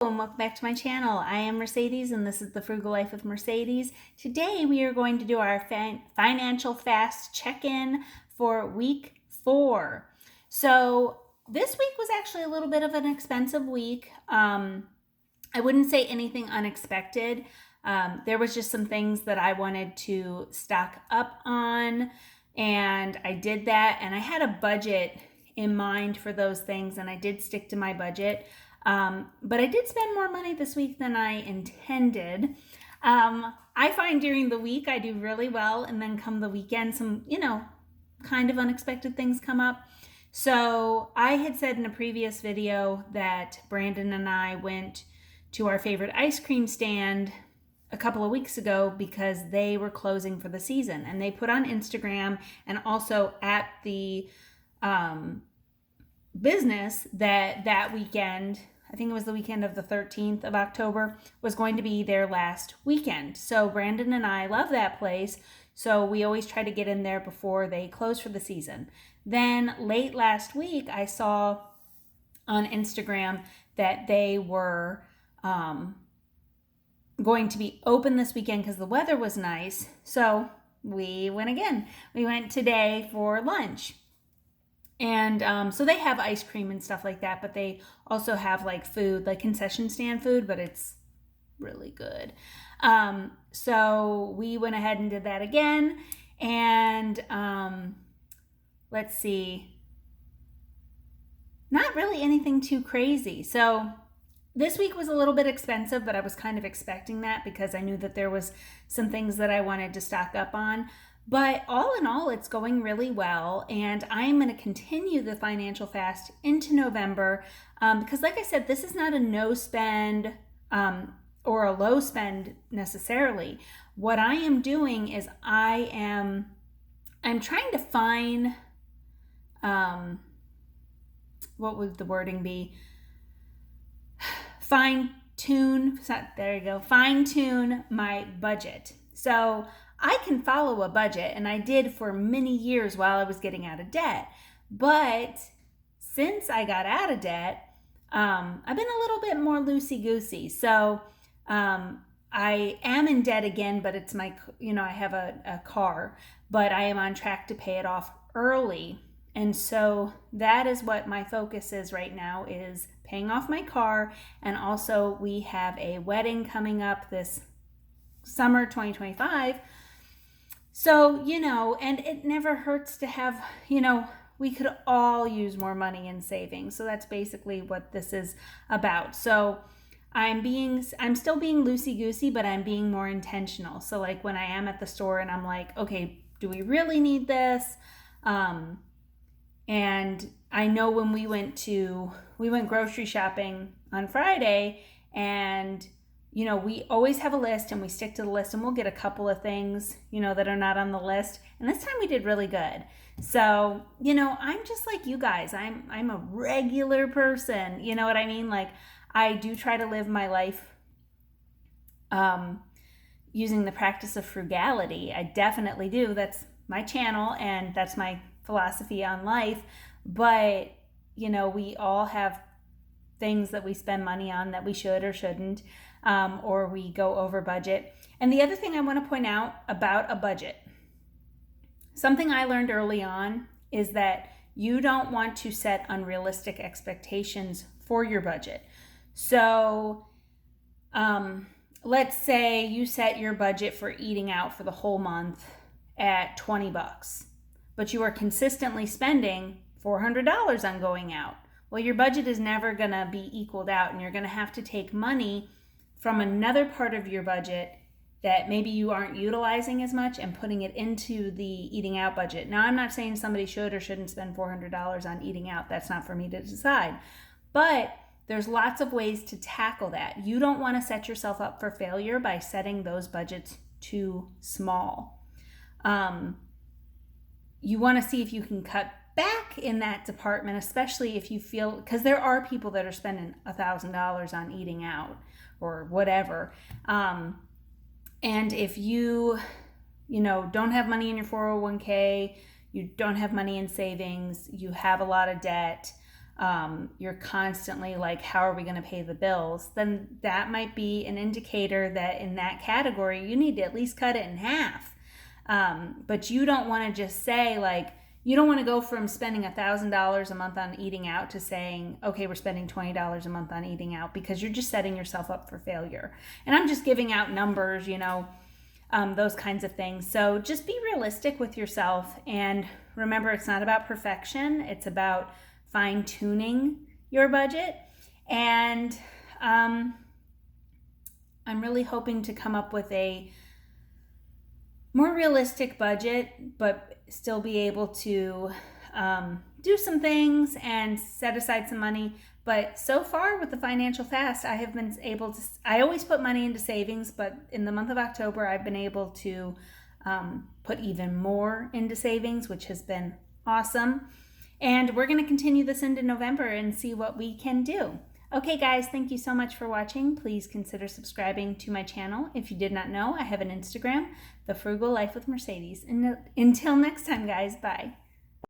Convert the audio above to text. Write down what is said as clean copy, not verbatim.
And welcome back to my channel. I am Mercedes and this is the Frugal Life with Mercedes. Today we are going to do our financial fast check-in for week 4. So this week was actually a little bit of an expensive week. I wouldn't say anything unexpected. There was just some things that I wanted to stock up on, and I did that, and I had a budget in mind for those things, and I did stick to my budget. But I did spend more money this week than I intended. I find during the week I do really well, and then come the weekend, some, kind of unexpected things come up. So I had said in a previous video that Brandon and I went to our favorite ice cream stand a couple of weeks ago because they were closing for the season, and they put on Instagram and also at the business that weekend, I think it was the weekend of the 13th of October, was going to be their last weekend. So Brandon and I love that place, so we always try to get in there before they close for the season. Then late last week, I saw on Instagram that they were going to be open this weekend because the weather was nice. So we went again. We went today for lunch. And so they have ice cream and stuff like that, but they also have like food, like concession stand food, but it's really good. So we went ahead and did that again. And let's see, not really anything too crazy. So this week was a little bit expensive, but I was kind of expecting that because I knew that there was some things that I wanted to stock up on. But all in all, it's going really well, and I'm going to continue the financial fast into November because, like I said, this is not a no spend or a low spend necessarily. What I am doing is I'm trying to find what would the wording be? Fine tune my budget. So I can follow a budget, and I did for many years while I was getting out of debt. But since I got out of debt, I've been a little bit more loosey-goosey. So I am in debt again, but it's I have a car, but I am on track to pay it off early. And so that is what my focus is right now, is paying off my car. And also we have a wedding coming up this summer 2025. So, and it never hurts to have, we could all use more money in savings. So that's basically what this is about. So I'm still being loosey-goosey, but I'm being more intentional. So like when I am at the store and I'm like, okay, do we really need this? And I know when we went grocery shopping on Friday, and we always have a list and we stick to the list, and we'll get a couple of things, that are not on the list. And this time we did really good. So, I'm just like you guys. I'm a regular person. You know what I mean? Like, I do try to live my life using the practice of frugality. I definitely do. That's my channel and that's my philosophy on life. But, we all have things that we spend money on that we should or shouldn't. Or we go over budget. And the other thing I want to point out about a budget, something I learned early on, is that you don't want to set unrealistic expectations for your budget. So let's say you set your budget for eating out for the whole month at $20, but you are consistently spending $400 on going out. Well, your budget is never going to be equaled out, and you're going to have to take money from another part of your budget that maybe you aren't utilizing as much and putting it into the eating out budget. Now, I'm not saying somebody should or shouldn't spend $400 on eating out. That's not for me to decide. But there's lots of ways to tackle that. You don't want to set yourself up for failure by setting those budgets too small. You want to see if you can cut back in that department, especially if you feel, because there are people that are spending $1,000 on eating out or whatever. And if you don't have money in your 401k, you don't have money in savings, you have a lot of debt, you're constantly like, how are we going to pay the bills? Then that might be an indicator that in that category, you need to at least cut it in half. But you don't want to just say like, you don't want to go from spending $1,000 a month on eating out to saying, okay, we're spending $20 a month on eating out, because you're just setting yourself up for failure. And I'm just giving out numbers, those kinds of things. So just be realistic with yourself, and remember, it's not about perfection. It's about fine-tuning your budget. And I'm really hoping to come up with a more realistic budget, but still be able to do some things and set aside some money. But so far with the Financial Fast, I have been able to, I always put money into savings, but in the month of October, I've been able to put even more into savings, which has been awesome. And we're going to continue this into November and see what we can do. Okay, guys, thank you so much for watching. Please consider subscribing to my channel. If you did not know, I have an Instagram, The Frugal Life with Mercedes. And until next time, guys, bye.